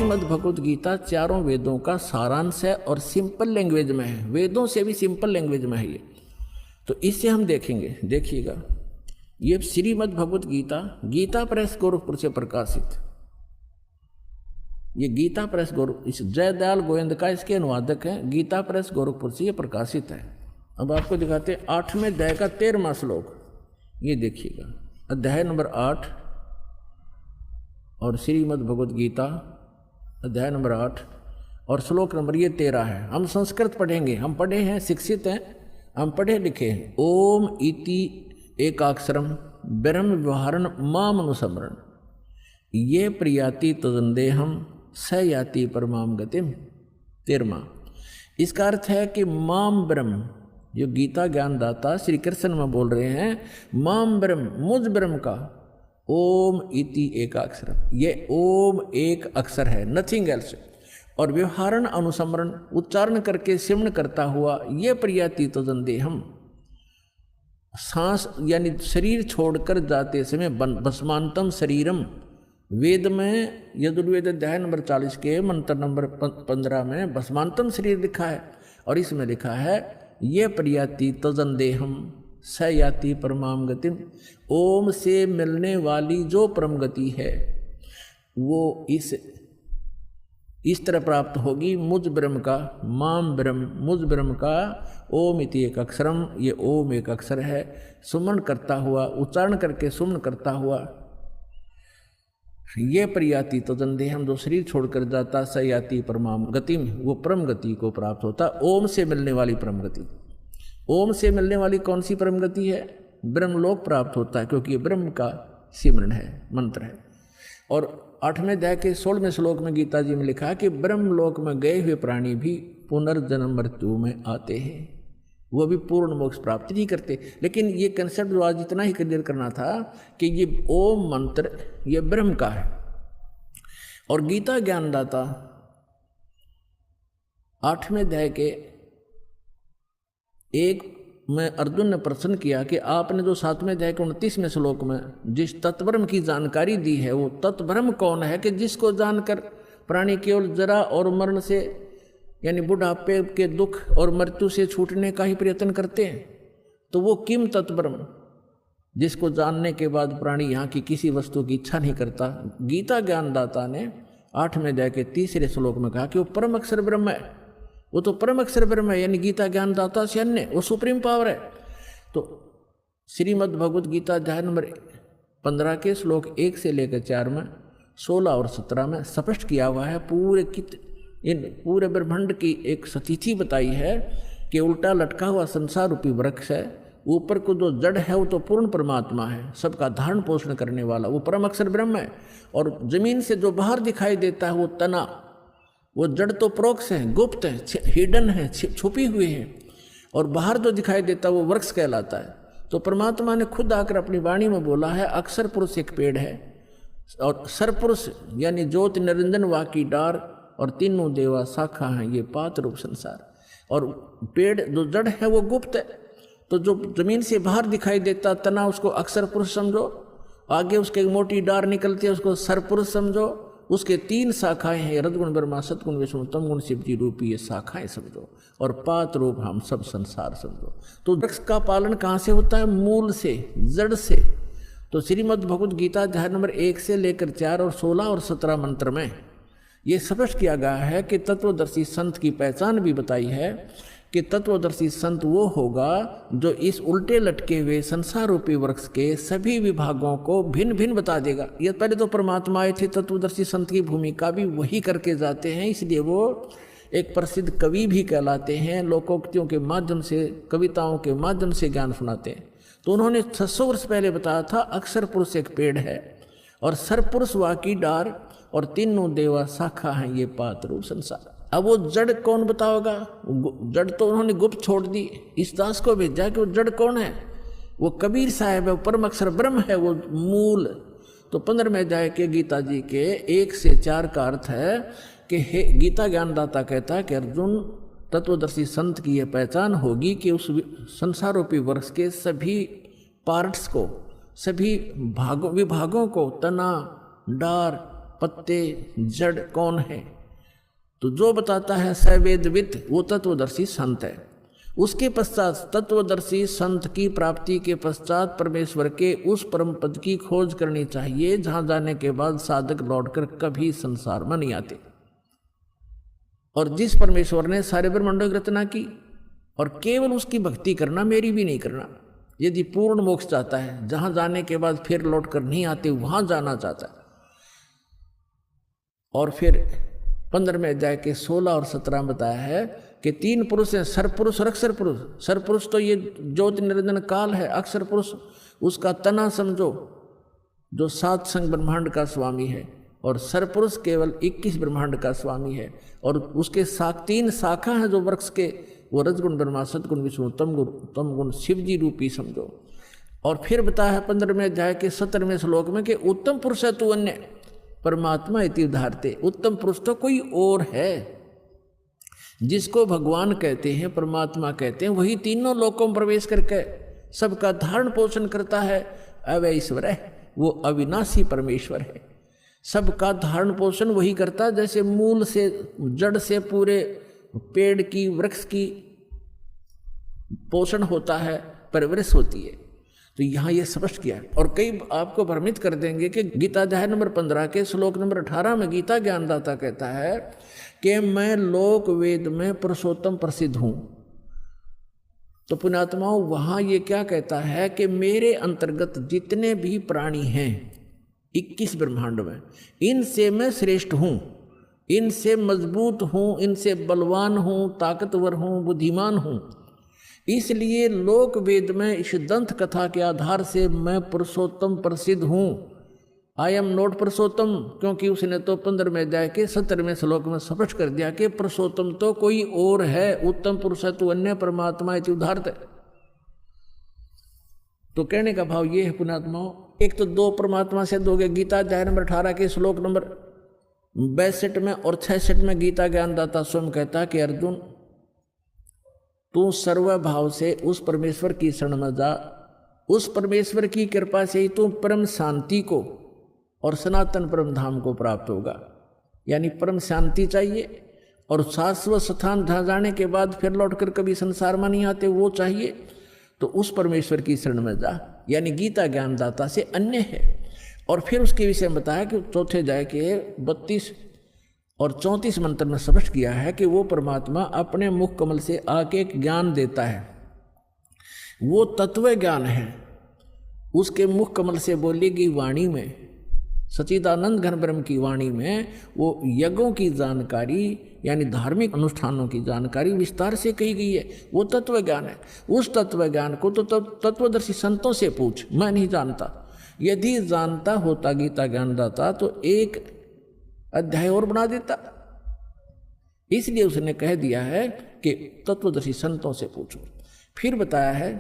श्रीमद् भगवत गीता चारों वेदों का सारांश है और सिंपल लैंग्वेज में है, वेदों से भी सिंपल लैंग्वेज में है ये। तो इससे हम देखेंगे, देखिएगा, ये श्रीमद् भगवत गीता गीता प्रेस गोरखपुर से प्रकाशित, ये गीता प्रेस गोरखपुर, इस जयदयाल गोविंद का इसके अनुवादक हैं, गीता प्रेस गोरखपुर से ये प्रकाशित है। अब आपको दिखाते हैं 8वें अध्याय का 13वां श्लोक, ये देखिएगा, अध्याय नंबर 8 और श्रीमद् भगवत गीता अध्याय नंबर 8 और श्लोक नंबर ये 13 है। हम संस्कृत पढ़ेंगे, हम पढ़े हैं, शिक्षित हैं, हम पढ़े लिखे हैं। ओम इति एकाक्षरम ब्रह्म व्यवहारण माम अनुस्मरण ये प्रियाति तदंदेहम स याति परमाम गतिम। 13वां, इसका अर्थ है कि माम ब्रह्म, जो गीता ज्ञानदाता श्री कृष्ण में बोल रहे हैं, माम ब्रह्म, मुझ ब्रह्म का, ओम इति एक अक्षर, ये ओम एक अक्षर है, नथिंग एल्स, और व्यवहारण अनुस्मरण उच्चारण करके सिमरण करता हुआ, ये प्रियाति तदंदेहम, सांस यानी शरीर छोड़कर जाते समय भस्मांतम शरीरम, वेद में यजुर्वेद अध्याय नंबर 40 के मंत्र नंबर 15 में भस्मांतम शरीर लिखा है, और इसमें लिखा है ये प्रियाति तदंदेहम स याति परमाम गतिम, ओम से मिलने वाली जो परम गति है वो इस तरह प्राप्त होगी, मुझ ब्रह्म का, माम ब्रह्म, मुझ ब्रह्म का, ओम इति एक अक्षरम, ये ओम एक अक्षर है, सुमन करता हुआ, उच्चारण करके सुमन करता हुआ, ये प्रियाति तदंदेहम, जो शरीर छोड़कर जाता, स याति परमाम गतिम, वो परम गति को प्राप्त होता, ओम से मिलने वाली परम गति। ओम से मिलने वाली कौन सी परम गति है? ब्रह्मलोक प्राप्त होता है, क्योंकि ये ब्रह्म का सिमरण है, मंत्र है। और 8वें अध्याय के 16वें श्लोक में गीता जी में लिखा है कि ब्रह्मलोक में गए हुए प्राणी भी पुनर्जन्म मृत्यु में आते हैं, वो भी पूर्ण मोक्ष प्राप्त नहीं करते। लेकिन ये कंसेप्ट जो आज इतना ही क्लियर करना था कि ये ओम मंत्र ये ब्रह्म का है, और गीता ज्ञानदाता 8वें अध्याय के 1 में अर्जुन ने प्रश्न किया कि आपने जो 7वें अध्याय के 29वें श्लोक में जिस तत्ब्रह्म की जानकारी दी है, वो तत्ब्रह्म कौन है कि जिसको जानकर प्राणी केवल जरा और मरण से यानी बुढ़ापे के दुख और मृत्यु से छूटने का ही प्रयत्न करते हैं? तो वो किम तत्ब्रह्म, जिसको जानने के बाद प्राणी यहाँ की किसी वस्तु की इच्छा नहीं करता। गीता ज्ञानदाता ने 8वें अध्याय के 3रे श्लोक में कहा कि वो परम अक्षर ब्रह्म है, वो तो परम अक्षर ब्रह्म है, यानी गीता ज्ञानदाता से अन्य वो सुप्रीम पावर है। तो श्रीमद् भगवत गीता अध्याय नंबर 15 के श्लोक 1 से लेकर 4 में, 16 और 17 में स्पष्ट किया हुआ है, इन पूरे ब्रह्मांड की एक स्थिति बताई है कि उल्टा लटका हुआ संसार रूपी वृक्ष है, ऊपर को जो जड़ है वो तो पूर्ण परमात्मा है, सबका धारण पोषण करने वाला वो परम अक्षर ब्रह्म है, और जमीन से जो बाहर दिखाई देता है वो तना, वो जड़ तो प्रोक्ष है, गुप्त है, हिडन है, छुपी हुई है, और बाहर जो दिखाई देता है वो वृक्ष कहलाता है। तो परमात्मा ने खुद आकर अपनी वाणी में बोला है, अक्षर पुरुष एक पेड़ है, और सरपुरुष यानी ज्योति निरंजन वाकी डार, और तीनों देवा शाखा हैं, ये पात रूप संसार। और पेड़ जो जड़ है वो गुप्त है, तो जो जमीन से बाहर दिखाई देता तना उसको अक्षर पुरुष समझो, आगे उसके मोटी डार निकलती है उसको सरपुरुष समझो, उसके 3 शाखाएं हैं, रजगुण ब्रह्मा, सतगुण विष्णु, तमगुण शिव जी रूपी, ये शाखाएं समझो, और पात रूप हम सब संसार समझो। तो वृक्ष का पालन कहाँ से होता है? मूल से, जड़ से। तो श्रीमद् भगवत गीता अध्याय नंबर 1 से लेकर 4 और 16 और 17 मंत्र में ये स्पष्ट किया गया है कि तत्वदर्शी संत की पहचान भी बताई है कि तत्वदर्शी संत वो होगा जो इस उल्टे लटके हुए संसार रूपी वृक्ष के सभी विभागों को भिन्न भिन्न बता देगा। ये पहले तो परमात्मा आए थे, तत्वदर्शी संत की भूमिका भी वही करके जाते हैं, इसलिए वो एक प्रसिद्ध कवि भी कहलाते हैं, लोकोक्तियों के माध्यम से, कविताओं के माध्यम से ज्ञान सुनाते हैं। तो उन्होंने 600 वर्ष पहले बताया था अक्षर पुरुष एक पेड़ है, और सरपुरुष वाकी डार, और तीनों देवा शाखा हैं, ये पात रूप संसार। अब वो जड़ कौन बताओगा? जड़ तो उन्होंने गुप्त छोड़ दी, इस दास को भेजा कि वो जड़ कौन है? वो कबीर साहब है, वो परम अक्षर ब्रह्म है, वो मूल। तो 15वें अध्याय के गीता जी के 1 से 4 का अर्थ है कि गीता ज्ञानदाता कहता है कि अर्जुन, तत्वदर्शी संत की यह पहचान होगी कि उस संसार रूपी वृक्ष के सभी पार्ट्स को, सभी विभागों को, तना, डार, पत्ते जड़ कौन है? तो जो बताता है सवेदविद वो तत्वदर्शी संत है। उसके पश्चात तत्वदर्शी संत की प्राप्ति के पश्चात परमेश्वर के उस परम पद की खोज करनी चाहिए जहां जाने के बाद साधक लौटकर कभी संसार में नहीं आते। और जिस परमेश्वर ने सारे ब्रह्मांडों की रचना की और केवल उसकी भक्ति करना, मेरी भी नहीं करना, यदि पूर्ण मोक्ष चाहता है, जहां जाने के बाद फिर लौट कर नहीं आते वहां जाना चाहता है। और फिर 15वें अध्याय के 16 और 17 में बताया है कि 3 पुरुष हैं, सरपुरुष और अक्षर पुरुष। सरपुरुष तो ये ज्योति निरंजन काल है, अक्षर पुरुष उसका तना समझो जो 7 संग ब्रह्मांड का स्वामी है, और सरपुरुष केवल 21 ब्रह्मांड का स्वामी है। और उसके 3 शाखा हैं जो वृक्ष के, वो रजगुण ब्रह्मा, सतगुण विष्णु, तम गुण शिव जी रूपी समझो। और फिर बताया है 15वें अध्याय के 17वें श्लोक में कि उत्तम पुरुष है तू अन्य परमात्मा इति उदाहरते। उत्तम पुरुष तो कोई और है, जिसको भगवान कहते हैं, परमात्मा कहते हैं, वही तीनों लोकों में प्रवेश करके सबका धारण पोषण करता है। अवय ईश्वर है, वो अविनाशी परमेश्वर है, सबका धारण पोषण वही करता है। जैसे मूल से, जड़ से पूरे पेड़ की, वृक्ष की पोषण होता है, परवरिश होती है। तो यहाँ ये स्पष्ट किया है। और कई आपको भ्रमित कर देंगे कि गीता अध्याय नंबर 15 के श्लोक नंबर 18 में गीता ज्ञानदाता कहता है कि मैं लोक वेद में पुरुषोत्तम प्रसिद्ध हूँ। तो पुण्यात्माओं, वहाँ ये क्या कहता है कि मेरे अंतर्गत जितने भी प्राणी हैं 21 ब्रह्मांड में, इनसे मैं श्रेष्ठ हूँ, इनसे मजबूत हूँ, इनसे बलवान हूँ, ताकतवर हूँ, बुद्धिमान हूँ। इसलिए लोक वेद में इस दंत कथा के आधार से मैं पुरुषोत्तम प्रसिद्ध हूँ। आई एम नॉट पुरुषोत्तम, क्योंकि उसने तो 15वें अध्याय के 17वें श्लोक में स्पष्ट कर दिया कि पुरुषोत्तम तो कोई और है, उत्तम पुरुष है तू अन्य परमात्मा इति उदाहरते। तो कहने का भाव ये है पुण्यात्माओं, एक तो 2 परमात्मा से दोगे। गीता अध्याय नंबर 18 के श्लोक नंबर 62 में और 66 में गीता ज्ञानदाता स्वयं कहता है कि अर्जुन, तू सर्वभाव से उस परमेश्वर की शरण में जा, उस परमेश्वर की कृपा से ही तू परम शांति को और सनातन परम धाम को प्राप्त होगा। यानी परम शांति चाहिए और शाश्वत स्थान जहाँ जाने के बाद फिर लौटकर कभी संसार में नहीं आते, वो चाहिए। तो उस परमेश्वर की शरण में जा, यानी गीता ज्ञानदाता से अन्य है। और फिर उसके विषय में बताया कि 4थे अध्याय के 32 और 34 मंत्र में स्पष्ट किया है कि वो परमात्मा अपने मुख कमल से आके एक ज्ञान देता है, वो तत्व ज्ञान है। उसके मुख कमल से बोली गई वाणी में, सच्चिदानंद घन ब्रह्म की वाणी में, वो यज्ञों की जानकारी यानी धार्मिक अनुष्ठानों की जानकारी विस्तार से कही गई है। वो तत्व ज्ञान है। उस तत्व ज्ञान को तो तत्वदर्शी संतों से पूछ, मैं नहीं जानता। यदि जानता होता गीता ज्ञानदाता तो एक अध्याय और बना देता। इसलिए उसने कह दिया है कि तत्वदर्शी संतों से पूछो। फिर बताया है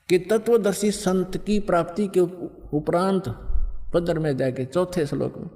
कि तत्वदर्शी संत की प्राप्ति के उपरांत 15वें अध्याय के 4थे श्लोक में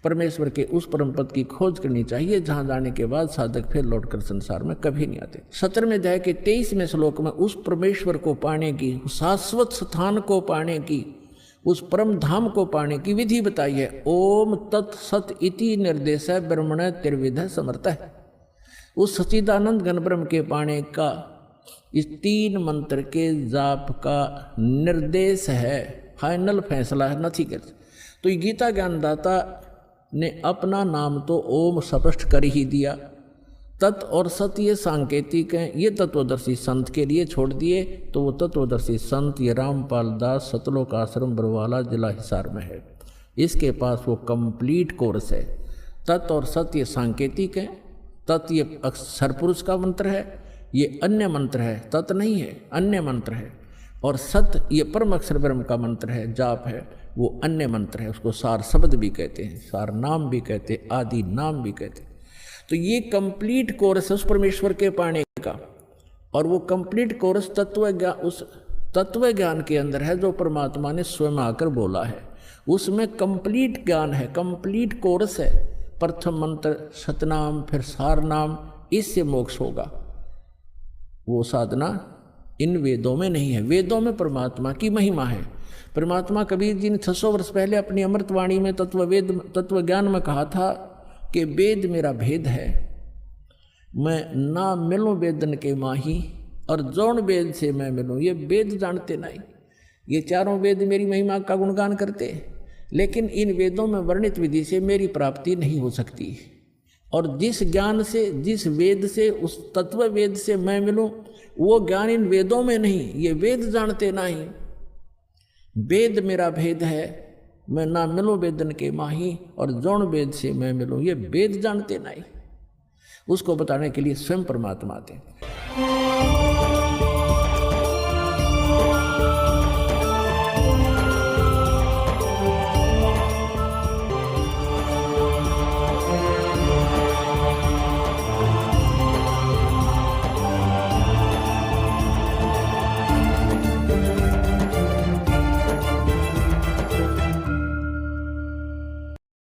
परमेश्वर के उस परम पद की खोज करनी चाहिए जहां जाने के बाद साधक फिर लौटकर संसार में कभी नहीं आते। 17वें अध्याय के 23वें श्लोक में उस परमेश्वर को पाने की, शाश्वत स्थान को पाने की, उस परम धाम को पाने की विधि बताई है। ओम तत्सत इति निर्देश ब्रह्मण त्रिविध समर्थ है। उस सच्चिदानंद घन ब्रह्म के पाने का इस 3 मंत्र के जाप का निर्देश है, फाइनल फैसला है, नथी कर। तो ये गीता ज्ञानदाता ने अपना नाम तो ओम स्पष्ट कर ही दिया। तत् और सत ये सांकेतिक हैं, ये तत्वदर्शी संत के लिए छोड़ दिए। तो वो तत्वदर्शी संत ये रामपाल दास सतलोक आश्रम बरवाला जिला हिसार में है। इसके पास वो कंप्लीट कोर्स है। तत् और सत ये सांकेतिक हैं। तत् ये सरपुरुष का मंत्र है, ये अन्य मंत्र है, तत् नहीं है, अन्य मंत्र है। और सत ये परम अक्षर ब्रह्म का मंत्र है, जाप है, वो अन्य मंत्र है। उसको सार शब्द भी कहते हैं, सार नाम भी कहते हैं, आदि नाम भी कहते हैं। तो ये कंप्लीट कोर्स है उस परमेश्वर के पाने का। और वो कंप्लीट कोर्स उस तत्व ज्ञान के अंदर है जो परमात्मा ने स्वयं आकर बोला है। उसमें कंप्लीट ज्ञान है, कंप्लीट कोर्स है। प्रथम मंत्र सतनाम, फिर सार नाम, इससे मोक्ष होगा। वो साधना इन वेदों में नहीं है। वेदों में परमात्मा की महिमा है, परमात्मा कबीर जी ने 600 वर्ष पहले अपनी अमृतवाणी में तत्व ज्ञान में कहा था कि वेद मेरा भेद है, मैं ना मिलूं वेदन के माही, और जौन वेद से मैं मिलूं। ये वेद जानते नहीं, ये चारों वेद मेरी महिमा का गुणगान करते, लेकिन इन वेदों में वर्णित विधि से मेरी प्राप्ति नहीं हो सकती। और जिस ज्ञान से, जिस वेद से, उस तत्व वेद से मैं मिलूं, वो ज्ञान इन वेदों में नहीं, ये वेद जानते नहीं। वेद मेरा भेद है, मैं ना मिलूं वेदन के माही, और जौन वेद से मैं मिलूं, ये वेद जानते नहीं। उसको बताने के लिए स्वयं परमात्मा आते।